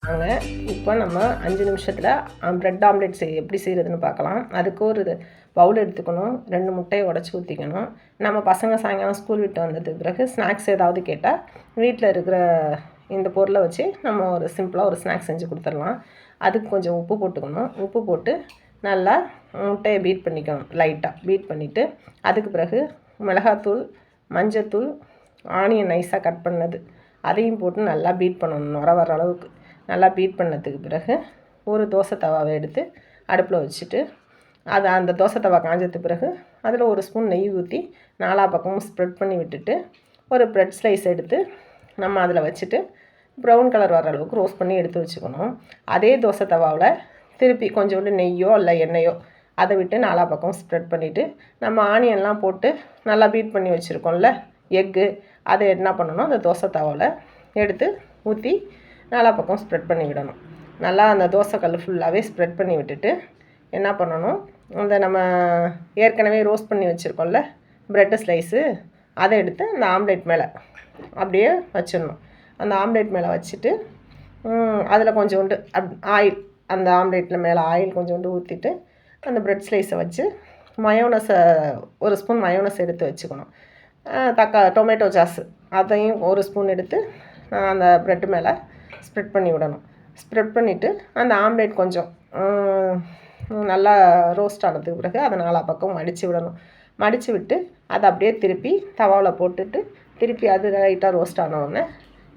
வாங்க இப்போ நம்ம 5 நிமிஷத்தில் ப்ரெட் ஆம்லெட் எப்படி செய்கிறதுன்னு பார்க்கலாம். அதுக்கு ஒரு பவுல் எடுத்துக்கணும், 2 முட்டையை உடச்சி ஊற்றிக்கணும். நம்ம பசங்க சாயங்காலம் ஸ்கூல் விட்டு வந்ததுக்கு பிறகு ஸ்நாக்ஸ் ஏதாவது கேட்டால் வீட்டில் இருக்கிற இந்த பொருளை வச்சு நம்ம ஒரு சிம்பிளாக ஒரு ஸ்நாக்ஸ் செஞ்சு கொடுத்துடலாம். அதுக்கு கொஞ்சம் உப்பு போட்டுக்கணும். உப்பு போட்டு நல்லா முட்டையை பீட் பண்ணிக்கணும். லைட்டாக பீட் பண்ணிவிட்டு அதுக்கு பிறகு மிளகாத்தூள், மஞ்சத்தூள், ஆனியன் நைஸாக கட் பண்ணது அதையும் போட்டு நல்லா பீட் பண்ணணும். நுர வர அளவுக்கு நல்லா பீட் பண்ணதுக்கு பிறகு ஒரு தோசை தவாவை எடுத்து அடுப்பில் வச்சுட்டு அந்த தோசை தவா காஞ்சதுக்கு பிறகு அதில் ஒரு ஸ்பூன் நெய் ஊற்றி 4 பக்கமும் ஸ்ப்ரெட் பண்ணி விட்டுட்டு ஒரு ப்ரெட் ஸ்லைஸ் எடுத்து நம்ம அதில் வச்சுட்டு ப்ரௌன் கலர் வர அளவுக்கு ரோஸ்ட் பண்ணி எடுத்து வச்சுக்கணும். அதே தோசை தவாவில் திருப்பி கொஞ்சோண்டு நெய்யோ இல்லை எண்ணெயோ அதை விட்டு 4 பக்கம் ஸ்ப்ரெட் பண்ணிவிட்டு நம்ம ஆனியன்லாம் போட்டு நல்லா பீட் பண்ணி வச்சுருக்கோம்ல எக்கு, அதை என்ன பண்ணணும், அந்த தோசை தவாவில் எடுத்து ஊற்றி 4 பக்கம் ஸ்ப்ரெட் பண்ணி விடணும். நல்லா அந்த தோசை கல் ஃபுல்லாகவே ஸ்ப்ரெட் பண்ணி விட்டுட்டு என்ன பண்ணணும், அந்த நம்ம ஏற்கனவே ரோஸ்ட் பண்ணி வச்சுருக்கோம்ல ப்ரெட்டு ஸ்லைஸு அதை எடுத்து அந்த ஆம்லேட் மேலே அப்படியே வச்சிடணும். அந்த ஆம்லேட் மேலே வச்சுட்டு அதில் கொஞ்சோண்டு ஆயில், அந்த ஆம்லேட்டில் மேலே ஆயில் கொஞ்சோண்டு ஊற்றிட்டு அந்த ப்ரெட் ஸ்லைஸை வச்சு மயோனஸை ஒரு ஸ்பூன் மயோனஸ் எடுத்து வச்சுக்கணும். டொமேட்டோ சாஸ் அதையும் ஒரு ஸ்பூன் எடுத்து அந்த ப்ரெட்டு மேலே ஸ்ப்ரெட் பண்ணி விடணும். ஸ்ப்ரெட் பண்ணிவிட்டு அந்த ஆம்லேட் கொஞ்சம் நல்லா ரோஸ்ட் ஆனதுக்கு பிறகு அதை 4 பக்கம் மடித்து விடணும். மடித்து விட்டு அதை அப்படியே திருப்பி தவாவில் போட்டுட்டு திருப்பி அது லைட்டாக ரோஸ்ட் ஆனவுடனே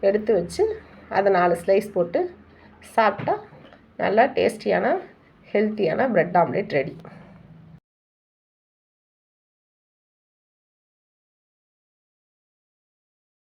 எடுத்து வச்சு அதை 4 ஸ்லைஸ் போட்டு சாப்பிட்டா நல்லா டேஸ்டியான ஹெல்த்தியான ப்ரெட் ஆம்லேட் ரெடி.